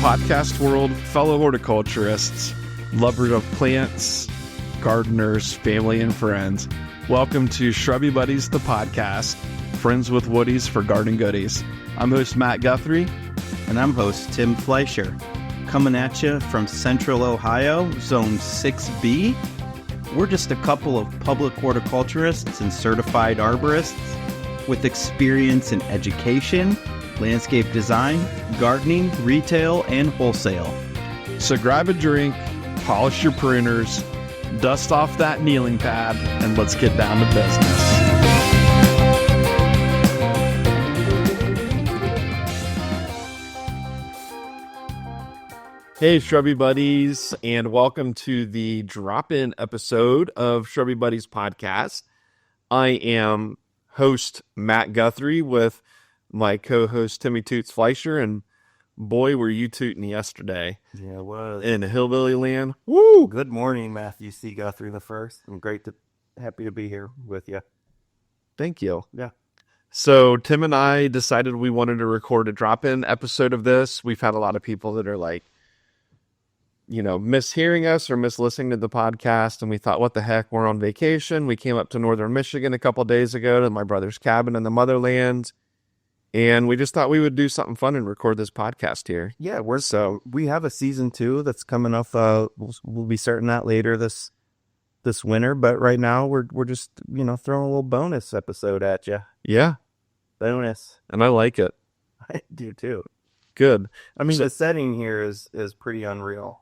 podcast world, fellow horticulturists, lovers of plants, gardeners, family, and friends. Welcome to Shrubby Buddies, the podcast, friends with woodies for garden goodies. I'm host Matt Guthrie. And I'm host Tim Fleischer. Coming at you from Central Ohio, Zone 6B. We're just a couple of public horticulturists and certified arborists with experience in education, landscape design, gardening, retail, and wholesale. So grab a drink, polish your pruners, dust off that kneeling pad, and let's get down to business. Hey, Shrubby Buddies, and welcome to the drop-in episode of Shrubby Buddies podcast. I am host Matt Guthrie with my co-host Timmy Toots Fleischer, and boy, were you tooting yesterday. Yeah, it was. In hillbilly land. Woo! Good morning, Matthew C. Guthrie the first. I'm happy to be here with you. Thank you. Yeah. So Tim and I decided we wanted to record a drop-in episode of this. We've had a lot of people that are like, mishearing us or mislistening to the podcast. And we thought, what the heck? We're on vacation. We came up to northern Michigan a couple days ago to my brother's cabin in the Motherland. And we just thought we would do something fun and record this podcast here. Yeah, we have a season 2 that's coming up. We'll be starting that later this winter. But right now we're just, throwing a little bonus episode at you. Yeah. Bonus. And I like it. I do too. Good. I mean, the setting here is pretty unreal.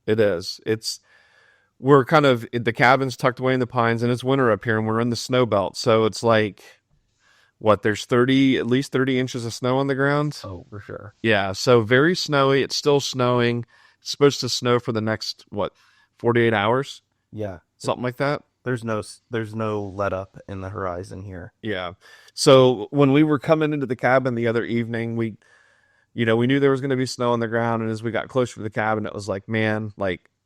It is. We're kind of, the cabin's tucked away in the pines, and it's winter up here, and we're in the snow belt. So it's like, there's at least 30 inches of snow on the ground? Oh, for sure. Yeah, so very snowy. It's still snowing. It's supposed to snow for the next, 48 hours? Yeah. Something like that? There's no let up in the horizon here. Yeah. So when we were coming into the cabin the other evening, we knew there was going to be snow on the ground. And as we got closer to the cabin, it was like, man,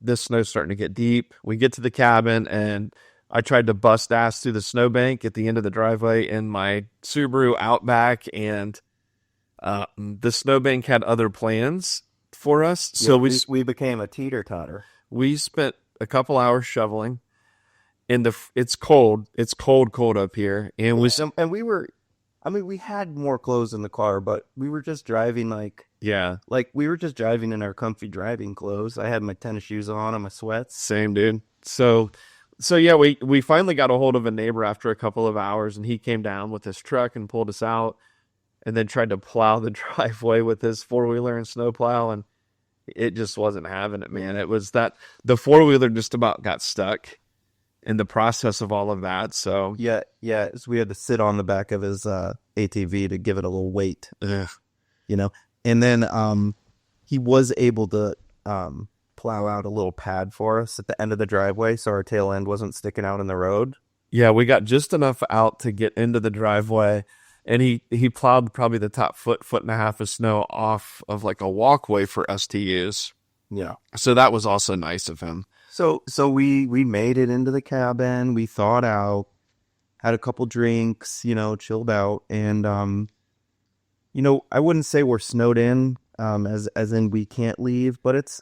this snow's starting to get deep. We get to the cabin and I tried to bust ass through the snowbank at the end of the driveway in my Subaru Outback. And the snowbank had other plans for us. So we became a teeter-totter. We spent a couple hours shoveling. And it's cold. It's cold up here. And we had more clothes in the car, but we were just driving we were just driving in our comfy driving clothes. I had my tennis shoes on and my sweats. Same, dude. So yeah, we finally got a hold of a neighbor after a couple of hours, and he came down with his truck and pulled us out and then tried to plow the driveway with his four-wheeler and snowplow, and it just wasn't having it, man. It was that the four-wheeler just about got stuck in the process of all of that. So yeah, so we had to sit on the back of his ATV to give it a little weight. Ugh. And then he was able to plow out a little pad for us at the end of the driveway, so our tail end wasn't sticking out in the road. Yeah, we got just enough out to get into the driveway, and he plowed probably the top foot and a half of snow off of like a walkway for us to use. Yeah, so that was also nice of him. So we made it into the cabin. We thawed out, had a couple drinks, chilled out, and I wouldn't say we're snowed in, as in we can't leave, but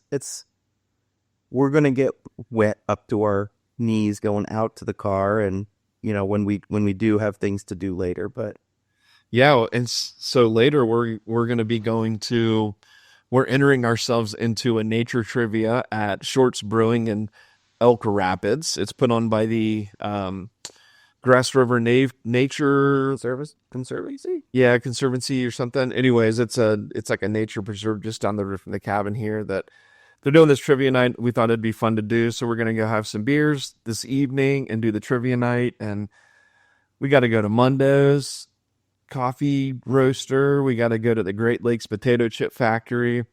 we're gonna get wet up to our knees going out to the car, and when we do have things to do later. But yeah, and so later we're gonna be we're entering ourselves into a nature trivia at Shorts Brewing in Elk Rapids. It's put on by the Grass River Nature Conservancy. Yeah, Conservancy or something. Anyways, it's like a nature preserve just down the road from the cabin here that they're doing this trivia night. We thought it'd be fun to do, so we're gonna go have some beers this evening and do the trivia night. And we got to go to Mundo's Coffee Roaster. We got to go to the Great Lakes Potato Chip Factory.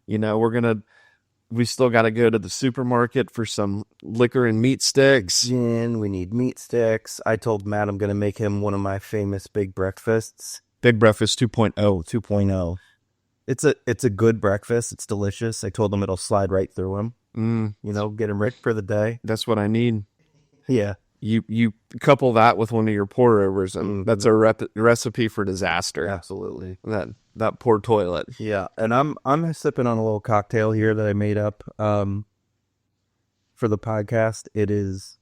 We still got to go to the supermarket for some liquor and meat sticks. Gin, we need meat sticks. I told Matt I'm going to make him one of my famous big breakfasts. Big Breakfast 2.0. 2.0. It's a good breakfast. It's delicious. I told him it'll slide right through him. Get him ready for the day. That's what I need. Yeah. You couple that with one of your pour overs, and that's a recipe for disaster. Absolutely. That poor toilet. Yeah, and I'm sipping on a little cocktail here that I made up for the podcast. It is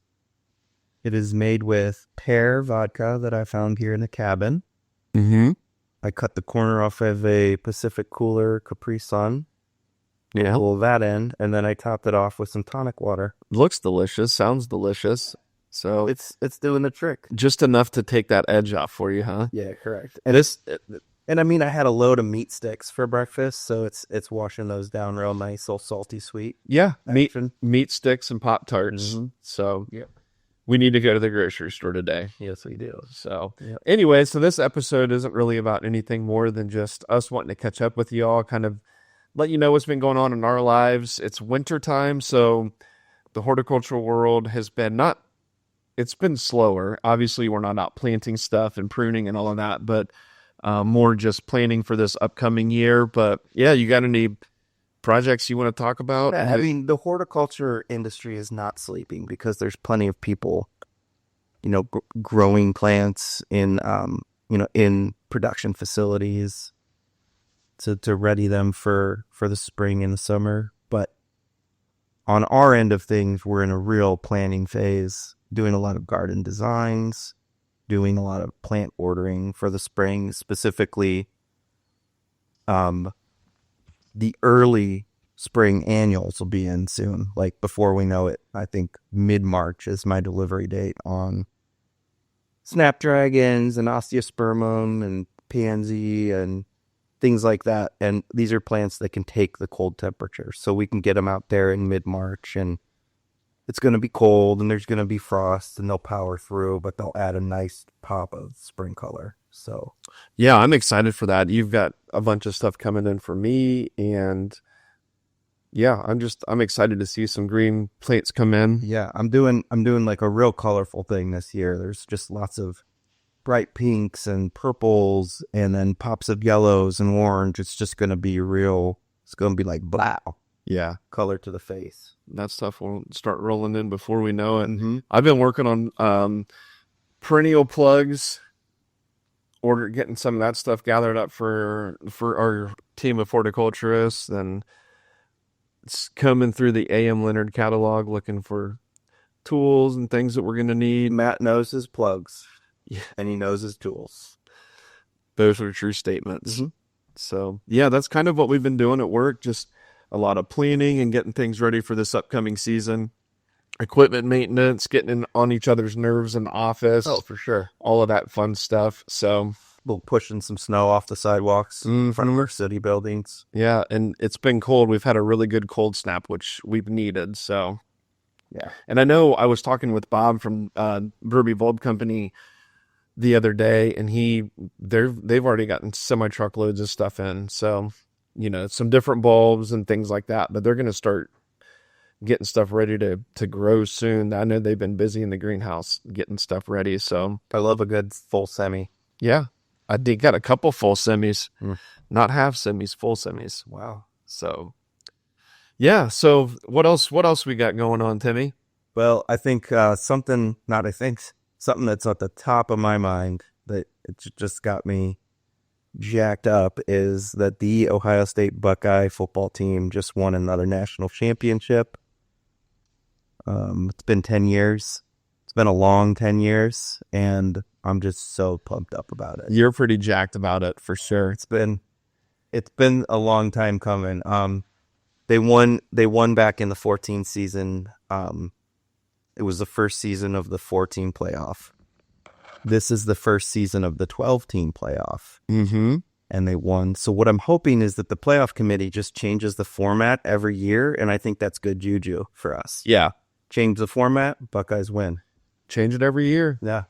made with pear vodka that I found here in the cabin. Mm-hmm. I cut the corner off of a Pacific Cooler Capri Sun, Yeah. pull that end, and then I topped it off with some tonic water. Looks delicious. Sounds delicious. So It's doing the trick. just enough to take that edge off for you, huh? Yeah, correct. And I mean, I had a load of meat sticks for breakfast, so it's washing those down real nice, all salty sweet. Yeah, Action. meat sticks and Pop Tarts. Mhm. So Yep. we need to go to the grocery store today. Yes, we do. So Yep. anyway, so this episode isn't really about anything more than just us wanting to catch up with y'all, kind of let you know what's been going on in our lives. It's winter time, so the horticultural world has been it's been slower. Obviously, we're not out planting stuff and pruning and all of that, but more just planning for this upcoming year. But yeah, you got any projects you want to talk about? I mean, the horticulture industry is not sleeping because there's plenty of people, growing plants in production facilities to ready them for the spring and the summer. But on our end of things, we're in a real planning phase, doing a lot of garden designs, doing a lot of plant ordering for the spring, specifically the early spring annuals will be in soon. Like before we know it, I think mid-March is my delivery date on snapdragons and osteospermum and pansy and things like that. And these are plants that can take the cold temperatures. So we can get them out there in mid-March, and it's going to be cold and there's going to be frost, and they'll power through, but they'll add a nice pop of spring color. So Yeah, I'm excited for that. You've got a bunch of stuff coming in for me, and yeah, I'm excited to see some green plants come in. yeah, I'm doing like a real colorful thing this year. There's just lots of bright pinks and purples, and then pops of yellows and orange. It's just going to be real. It's going to be like blow Yeah, color to the face. that stuff will start rolling in before we know it. Mm-hmm. I've been working on perennial plugs, getting some of that stuff gathered up for our team of horticulturists, and it's coming through the A.M. Leonard catalog looking for tools and things that we're going to need. Matt knows his plugs, Yeah. and he knows his tools. Those are true statements. Mhm. So yeah, that's kind of what we've been doing at work. Just a lot of planning and getting things ready for this upcoming season. Equipment maintenance, getting on each other's nerves in the office. Oh, for sure. All of that fun stuff. So We'll pushing some snow off the sidewalks in front of our city buildings. yeah, and it's been cold. We've had a really good cold snap, which we've needed. So Yeah. and I know I was talking with Bob from Burby Bulb Company the other day, and they've already gotten semi truckloads of stuff in. So, some different bulbs and things like that, but they're going to start getting stuff ready to grow soon. I know they've been busy in the greenhouse getting stuff ready. So I love a good full semi. yeah, I did got a couple full semis, Mm. not half semis, full semis. Wow. So yeah. So what else we got going on, Timmy? Well, I think something that's at the top of my mind that just got me jacked up is that the Ohio State Buckeye football team just won another national championship. It's been 10 years. It's been a long 10 years, and I'm just so pumped up about it. You're pretty jacked about it for sure. It's been a long time coming. They won back in the 14 season. It was the first season of the 14 playoff. This is the first season of the 12-team playoff. Mm-hmm. And they won. So what I'm hoping is that the playoff committee just changes the format every year, and I think that's good juju for us. Yeah. Change the format, Buckeyes win. Change it every year. Yeah.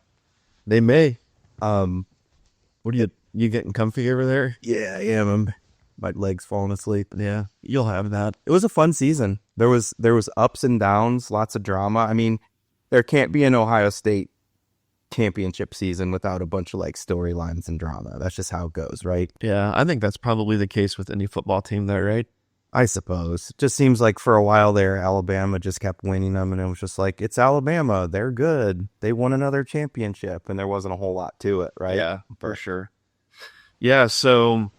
They may. What You getting comfy over there? Yeah, I am. My legs falling asleep. Yeah, you'll have that. It was a fun season. There was ups and downs, lots of drama. I mean, there can't be an Ohio State championship season without a bunch of like storylines and drama. That's just how it goes, right? Yeah, I think that's probably the case with any football team there, right? I suppose. It just seems like for a while there, Alabama just kept winning them, and it was just like, it's Alabama. They're good. They won another championship, and there wasn't a whole lot to it, right? Yeah, for But sure. Yeah, so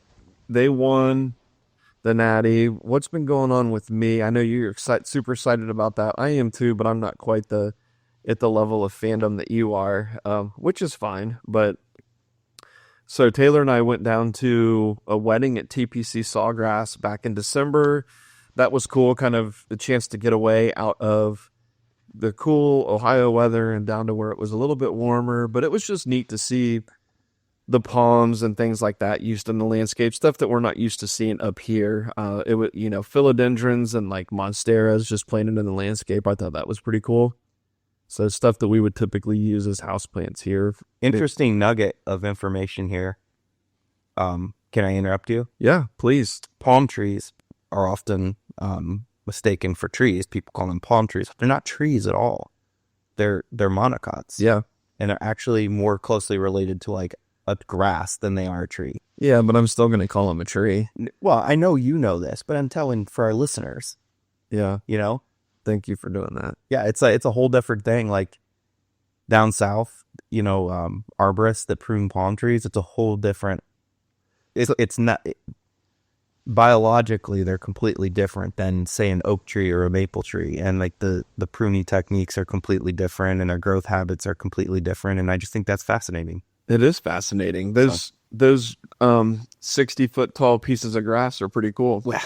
they won the Natty. What's been going on with me? I know you're super excited about that. I am too, but I'm not quite at the level of fandom that you are, which is fine. But so Taylor and I went down to a wedding at TPC Sawgrass back in December. That was cool, kind of the chance to get away out of the cool Ohio weather and down to where it was a little bit warmer. But it was just neat to see the palms and things like that used in the landscape, stuff that we're not used to seeing up here. It was, philodendrons and like monsteras just planted in the landscape. I thought that was pretty cool. So stuff that we would typically use as houseplants here. interesting nugget of information here. Can I interrupt you? Yeah, please. Palm trees are often mistaken for trees. People call them palm trees. They're not trees at all. They're monocots. Yeah. And are actually more closely related to like a grass than they are a tree. Yeah, but I'm still going to call them a tree. Well, I know you know this, but I'm telling for our listeners, Yeah. you know? Thank you for doing that. Yeah, it's a whole different thing. Like down south, arborists that prune palm trees, it's a whole different. It's not biologically they're completely different than say an oak tree or a maple tree, and like the pruning techniques are completely different, and their growth habits are completely different, and I just think that's fascinating. It is fascinating. Those 60-foot tall pieces of grass are pretty cool. Well,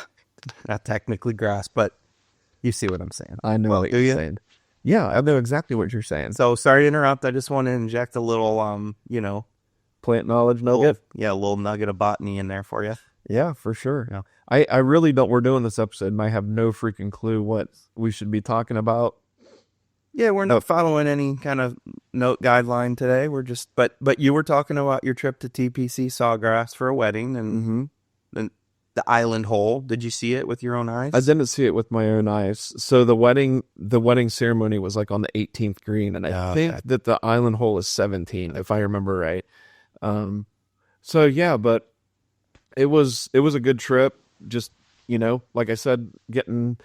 not technically grass, but you see what I'm saying. I know what you're saying. Yeah, I know exactly what you're saying. So sorry to interrupt. I just want to inject a little, Plant knowledge nugget. A little nugget of botany in there for you. Yeah, for sure. Yeah. I really don't. We're doing this episode, and I have no freaking clue what we should be talking about. Yeah, we're not following any kind of note guideline today. We're just, but you were talking about your trip to TPC Sawgrass for a wedding, and the island hole. Did you see it with your own eyes? I didn't see it with my own eyes. So the wedding ceremony was like on the 18th green, and I think that the island hole is 17, if I remember right. So yeah, but it was a good trip. Just, like I said, getting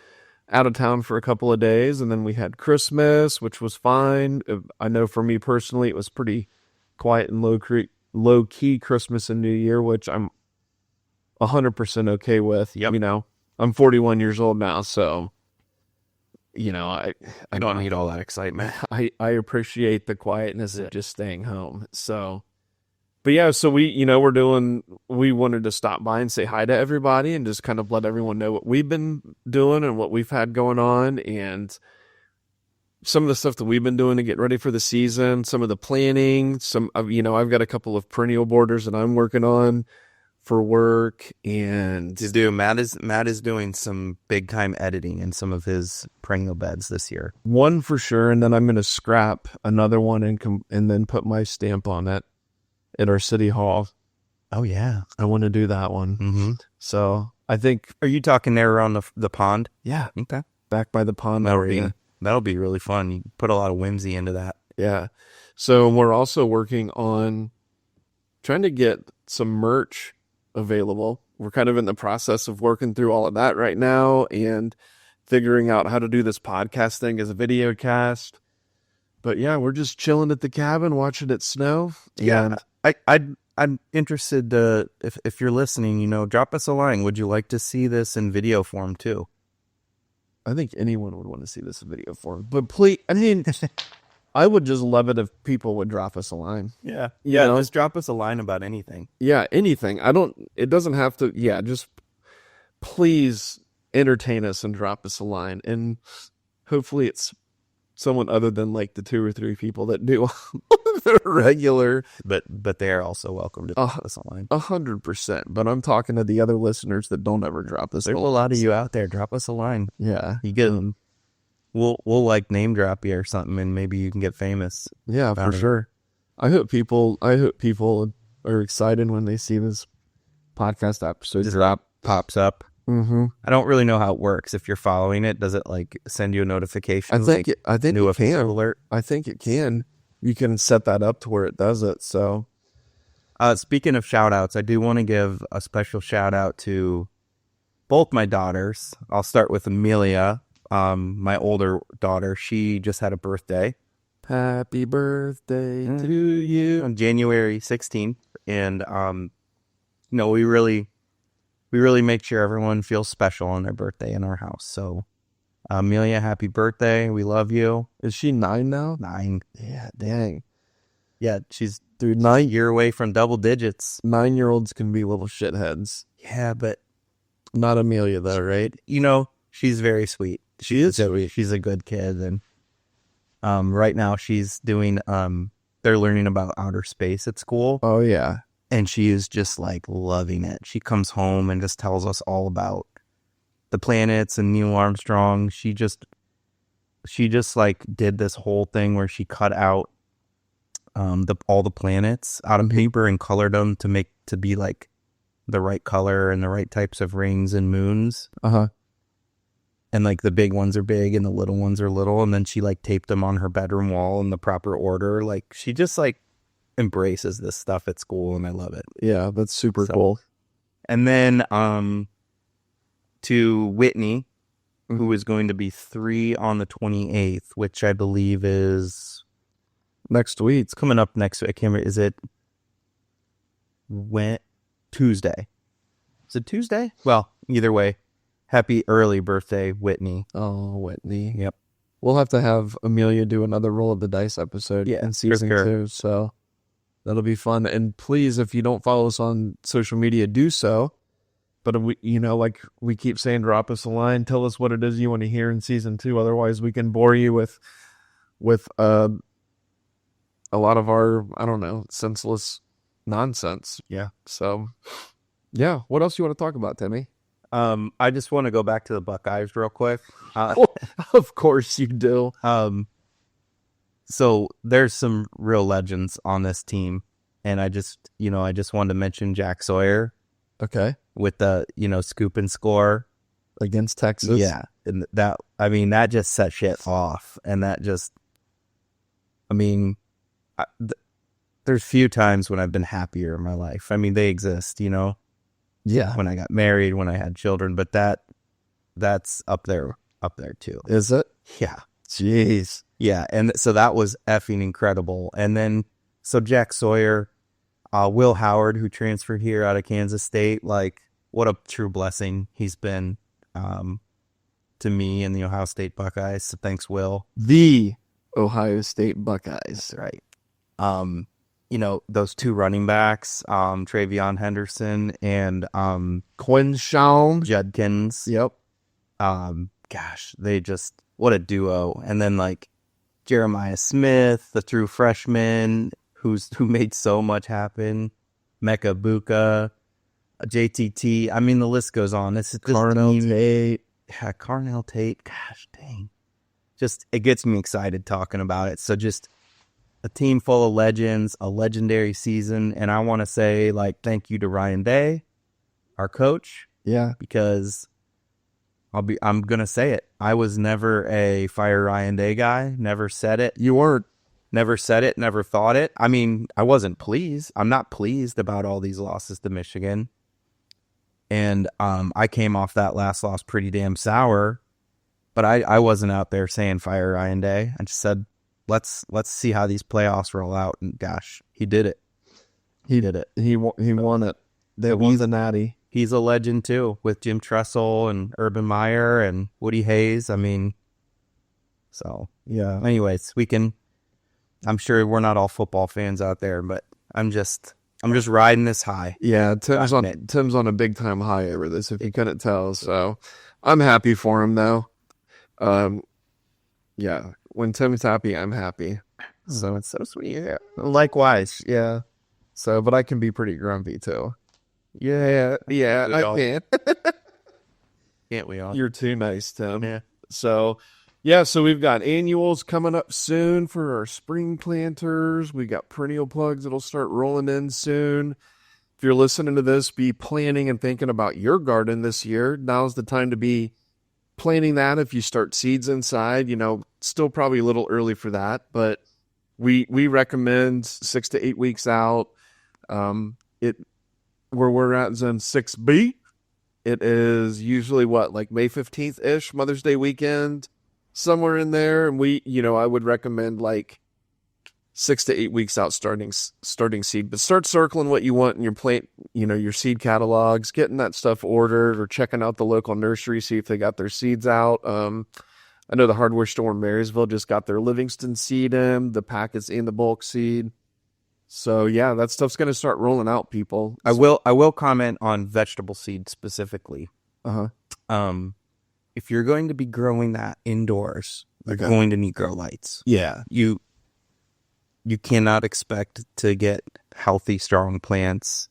out of town for a couple of days, and then we had Christmas, which was fine. I know for me personally, it was pretty quiet and low key Christmas and New Year, which I'm 100% okay with. Yep. I'm 41 years old now, so I don't need all that excitement. I appreciate the quietness of just staying home. So, but yeah, so we wanted to stop by and say hi to everybody and just kind of let everyone know what we've been doing and what we've had going on, and some of the stuff that we've been doing to get ready for the season, some of the planning, I've got a couple of perennial borders that I'm working on for work, and Matt is doing some big time editing in some of his perennial beds this year. One for sure, and then I'm going to scrap another one and then put my stamp on it at our city hall. Oh yeah, I want to do that one. Mm-hmm. So I think. Are you talking there around the pond? Yeah. Okay. Back by the pond. That'll be really fun. You put a lot of whimsy into that. Yeah. So we're also working on trying to get some merch available. We're kind of in the process of working through all of that right now and figuring out how to do this podcast thing as a video cast. But yeah, we're just chilling at the cabin, watching it snow. Yeah. I'm interested to, if you're listening, drop us a line. Would you like to see this in video form too? I think anyone would want to see this in video form. But please, I would just love it if people would drop us a line. Yeah. Yeah. Just drop us a line about anything. Yeah. Anything. It doesn't have to. Yeah. Just please entertain us and drop us a line. And hopefully it's someone other than like the 2 or 3 people that do the regular. But they are also welcome to drop us a line. 100%. But I'm talking to the other listeners that don't ever drop us. There's a lot of you out there. Drop us a line. Yeah. You get them. We'll like name drop you or something, and maybe you can get famous. Yeah, for sure. I hope people are excited when they see this podcast episode drop. Pops up. Mm-hmm. I don't really know how it works. If you're following it, does it like send you a notification? I think new it can alert. I think it can. You can set that up to where it does it. So, speaking of shout outs, I do want to give a special shout out to both my daughters. I'll start with Amelia, my older daughter. She just had a birthday. Happy birthday to you. On January 16th. And, we really make sure everyone feels special on their birthday in our house. So, Amelia, happy birthday. We love you. Is she 9 now? 9. Yeah, dang. Yeah, she's Dude, a year away from double digits. 9-year-olds can be little shitheads. Yeah, but, Not Amelia, though, right? she's very sweet. She is sweet. She's a good kid. And right now she's doing, they're learning about outer space at school. Oh, yeah. And she is just like loving it. She comes home and just tells us all about the planets and Neil Armstrong. She just like did this whole thing where she cut out all the planets out of paper and colored them to be like the right color and the right types of rings and moons. Uh-huh. And like the big ones are big and the little ones are little. And then she like taped them on her bedroom wall in the proper order. Like she just like embraces this stuff at school, and I love it. Yeah, that's super cool. And then to Whitney, who is going to be 3 on the 28th, which I believe is Next week. it's coming up next week. I can't remember. Is it Tuesday? Is it Tuesday? Well, either way, happy early birthday, Whitney. Oh, Whitney. Yep. We'll have to have Amelia do another Roll of the Dice episode in season 2, so that'll be fun. And please, if you don't follow us on social media, do so. But like we keep saying, drop us a line, tell us what it is you want to hear in season 2. Otherwise, we can bore you with a lot of our, I don't know, senseless nonsense. Yeah. So, yeah. What else you want to talk about, Timmy? I just want to go back to the Buckeyes real quick. Of course you do. So there's some real legends on this team, and I just wanted to mention Jack Sawyer. Okay. With the, scoop and score against Texas. Yeah. And that just set shit off. And that just, there's few times when I've been happier in my life. They exist, Yeah. When I got married, when I had children, but that's up there too. Is it? Yeah. Jeez. Yeah. And so that was effing incredible. And then, so Jack Sawyer, Will Howard, who transferred here out of Kansas State, like, what a true blessing he's been to me and the Ohio State Buckeyes. So thanks, Will. The Ohio State Buckeyes. That's right. Those 2 running backs, Travion Henderson and Quinshawn Judkins. Yep. Gosh, they just, what a duo. And then like Jeremiah Smith, the true freshman, who made so much happen. Mecca Buka, JTT. The list goes on. This is Carnell Tate. Yeah, Carnell Tate. Gosh, dang. Just, it gets me excited talking about it. So just a team full of legends, a legendary season. And I want to say, like, thank you to Ryan Day, our coach. Yeah. Because I'm going to say it. I was never a fire Ryan Day guy. Never said it. You weren't. Never said it, never thought it. I wasn't pleased. I'm not pleased about all these losses to Michigan. And I came off that last loss pretty damn sour. But I wasn't out there saying fire Ryan Day. I just said, let's see how these playoffs roll out. And gosh, he did it. He did it. He won it. They won the Natty. He's a legend too, with Jim Tressel and Urban Meyer and Woody Hayes. So yeah. Anyways, I'm sure we're not all football fans out there, but I'm just riding this high. Yeah, Tim's on a big time high over this, if you couldn't tell. So I'm happy for him though. Yeah, when Tim's happy, I'm happy. So it's so sweet. Yeah. Likewise. Yeah. So, but I can be pretty grumpy too. Yeah, I can. Can't we all? You're too nice, Tim. Yeah. So we've got annuals coming up soon for our spring planters. We got perennial plugs that'll start rolling in soon. If you're listening to this, be planning and thinking about your garden this year. Now's the time to be planning that. If you start seeds inside, still probably a little early for that, but we recommend 6 to 8 weeks out. Where we're at is in 6B. It is usually what, like May 15th ish, Mother's Day weekend, somewhere in there. And I would recommend like 6 to 8 weeks out starting seed, but start circling what you want in your plant, your seed catalogs, getting that stuff ordered or checking out the local nursery, see if they got their seeds out. I know the hardware store in Marysville just got their Livingston seed in, the packets in the bulk seed. So yeah, that stuff's going to start rolling out, people. I will comment on vegetable seed specifically. Uh-huh. If you're going to be growing that indoors, you're going to need grow lights. Yeah. You cannot expect to get healthy, strong plants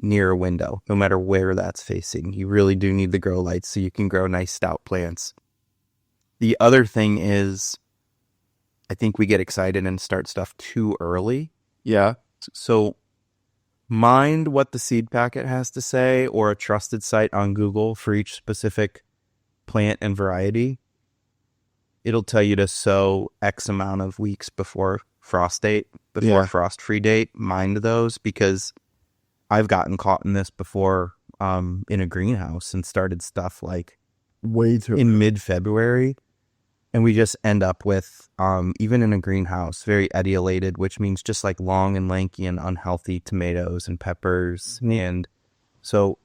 near a window, no matter where that's facing. You really do need the grow lights so you can grow nice, stout plants. The other thing is, I think we get excited and start stuff too early. Yeah. So mind what the seed packet has to say or a trusted site on Google for each specific plant and variety. It'll tell you to sow X amount of weeks before frost date, frost-free date. Mind those, because I've gotten caught in this before in a greenhouse and started stuff like way too in mid-February. And we just end up with, even in a greenhouse, very etiolated, which means just like long and lanky and unhealthy tomatoes and peppers. Mm-hmm. And so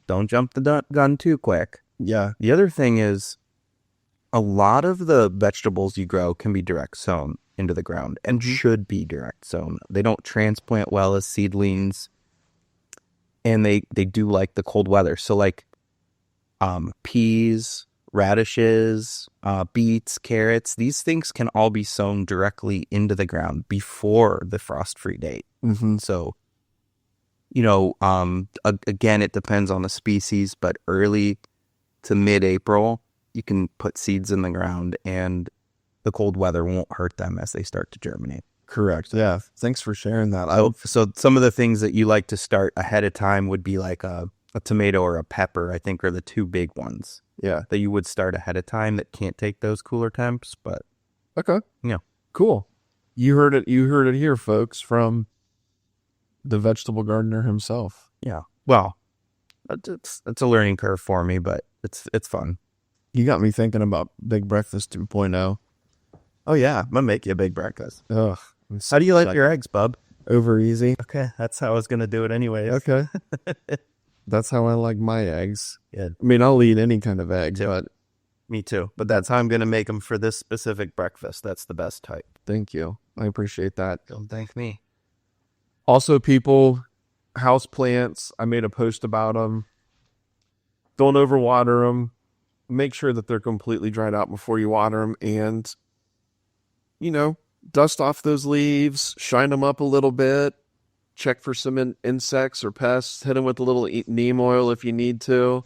don't jump the gun too quick. Yeah. The other thing is, a lot of the vegetables you grow can be direct sown into the ground and should be direct sown. They don't transplant well as seedlings, and they do like the cold weather. So like peas, radishes, beets, carrots, these things can all be sown directly into the ground before the frost-free date. Mm-hmm. So, again, it depends on the species, but early to mid-April, you can put seeds in the ground and the cold weather won't hurt them as they start to germinate. Correct. Yeah. Thanks for sharing that. So some of the things that you like to start ahead of time would be like a tomato or a pepper, I think, are the two big ones. Yeah. That you would start ahead of time that can't take those cooler temps, but okay. Yeah. Cool. You heard it here, folks, from the vegetable gardener himself. Yeah. Well, it's a learning curve for me, but it's fun. You got me thinking about Big Breakfast 2.0. Oh yeah, I'm gonna make you a big breakfast. Ugh. How do you like your eggs, bub? Over easy. Okay, that's how I was gonna do it anyway. Okay. That's how I like my eggs. Yeah. I mean, I'll eat any kind of egg, but me too. But that's how I'm gonna make them for this specific breakfast. That's the best type. Thank you. I appreciate that. Don't thank me. Also, people, house plants. I made a post about them. Don't overwater them. Make sure that they're completely dried out before you water them, and dust off those leaves, shine them up a little bit, check for some insects or pests, hit them with a little neem oil if you need to.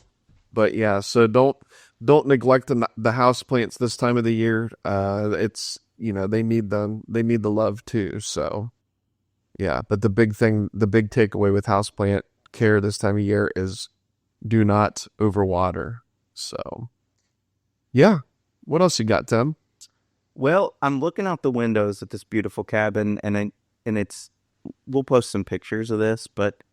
But yeah, so don't neglect the house plants this time of the year. It's they need the love too. So yeah, but the big takeaway with houseplant care this time of year is do not overwater. So yeah, what else you got, Tim? Well, I'm looking out the windows at this beautiful cabin, and it's, we'll post some pictures of this, but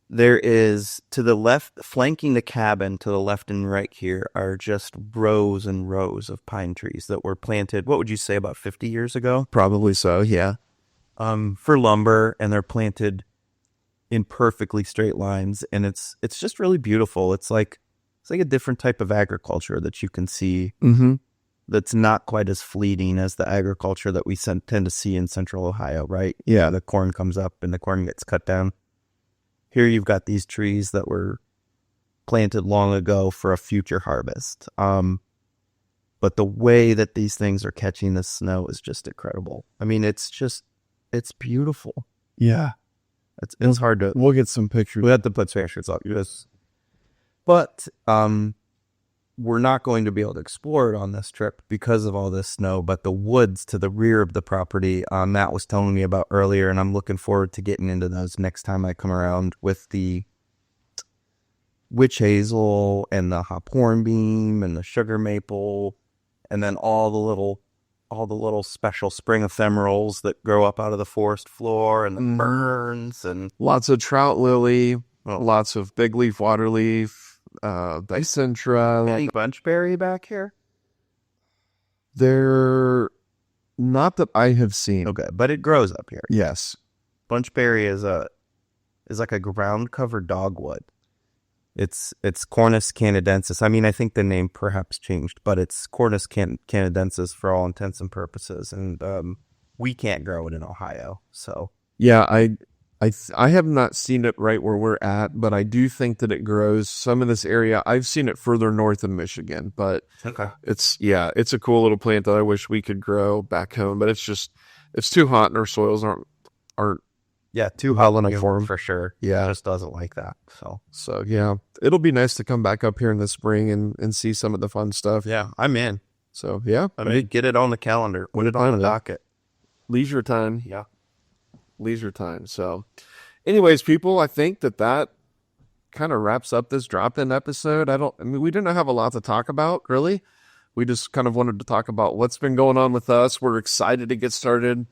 there is, to the left, flanking the cabin to the left and right here, are just rows and rows of pine trees that were planted, what would you say, about 50 years ago? Probably so, yeah. For lumber, and they're planted in perfectly straight lines, and it's just really beautiful. It's like a different type of agriculture that you can see. Mm-hmm. That's not quite as fleeting as the agriculture that we tend to see in central Ohio, right? Yeah. The corn comes up and the corn gets cut down. Here you've got these trees that were planted long ago for a future harvest. But the way that these things are catching the snow is just incredible. I mean, it's beautiful. Yeah. It's hard to... We'll get some pictures. We have to put pictures up. Yes. But we're not going to be able to explore it on this trip because of all this snow, but the woods to the rear of the property, Matt was telling me about earlier, and I'm looking forward to getting into those next time I come around, with the witch hazel and the hop hornbeam and the sugar maple, and then all the little special spring ephemerals that grow up out of the forest floor, and the ferns, and lots of trout lily, lots of big leaf, water leaf, Dicentra. Any bunchberry back here? They're not that I have seen. Okay, but it grows up here. Yes. Bunchberry is like a ground cover dogwood. It's Cornus canadensis. I mean, I think the name perhaps changed, but it's Cornus canadensis for all intents and purposes. And we can't grow it in Ohio, so Yeah, I have not seen it right where we're at, but I do think that it grows some in this area. I've seen it further north in Michigan, but okay. it's a cool little plant that I wish we could grow back home, but it's too hot and our soils aren't Yeah, too well hot enough for 'em. for sure. Yeah. It just doesn't like that. So yeah, it'll be nice to come back up here in the spring and see some of the fun stuff. Yeah, I'm in. So yeah, I mean, get it on the calendar. Put it on the docket. leisure time. Yeah. Leisure time. So anyways, people, I think that kind of wraps up this drop-in episode. I mean, we didn't have a lot to talk about, really. We just kind of wanted to talk about what's been going on with us. We're excited to get started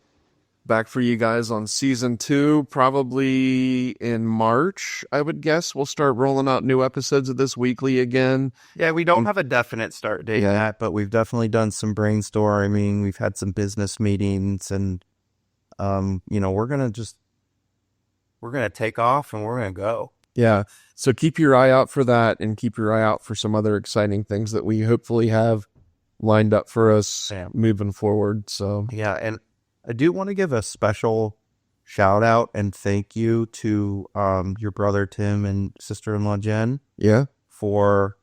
back for you guys on season 2, probably in March, I would guess. We'll start rolling out new episodes of this weekly again. Yeah, we don't have a definite start date yet, but we've definitely done some brainstorming. We've had some business meetings, and we're gonna take off and we're gonna go. Yeah. So keep your eye out for that, and keep your eye out for some other exciting things that we hopefully have lined up for us moving forward. So yeah, and I do want to give a special shout out and thank you to your brother Tim and sister-in-law Jen. Yeah. For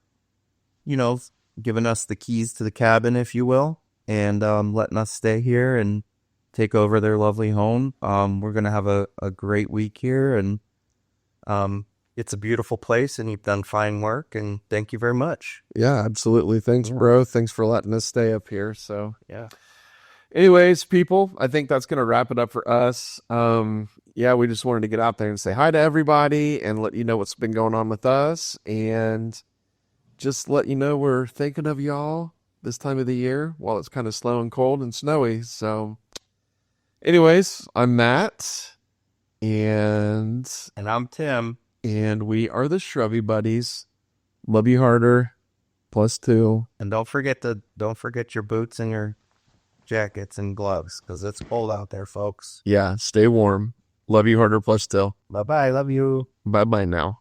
giving us the keys to the cabin, if you will, and letting us stay here and take over their lovely home. We're gonna have a great week here, and it's a beautiful place, and you've done fine work, and thank you very much. Yeah, absolutely. Thanks, bro. Thanks for letting us stay up here. So yeah. Anyways, people, I think that's going to wrap it up for us. Yeah, we just wanted to get out there and say hi to everybody and let you know what's been going on with us, and just let you know we're thinking of y'all this time of the year while it's kind of slow and cold and snowy. So anyways, I'm Matt, and I'm Tim, and we are the Shrubby Buddies. Love you harder, +2. And don't forget your boots and your jackets and gloves, because it's cold out there, folks. Yeah, stay warm. Love you harder, +2. Bye-bye. Love you. Bye-bye now.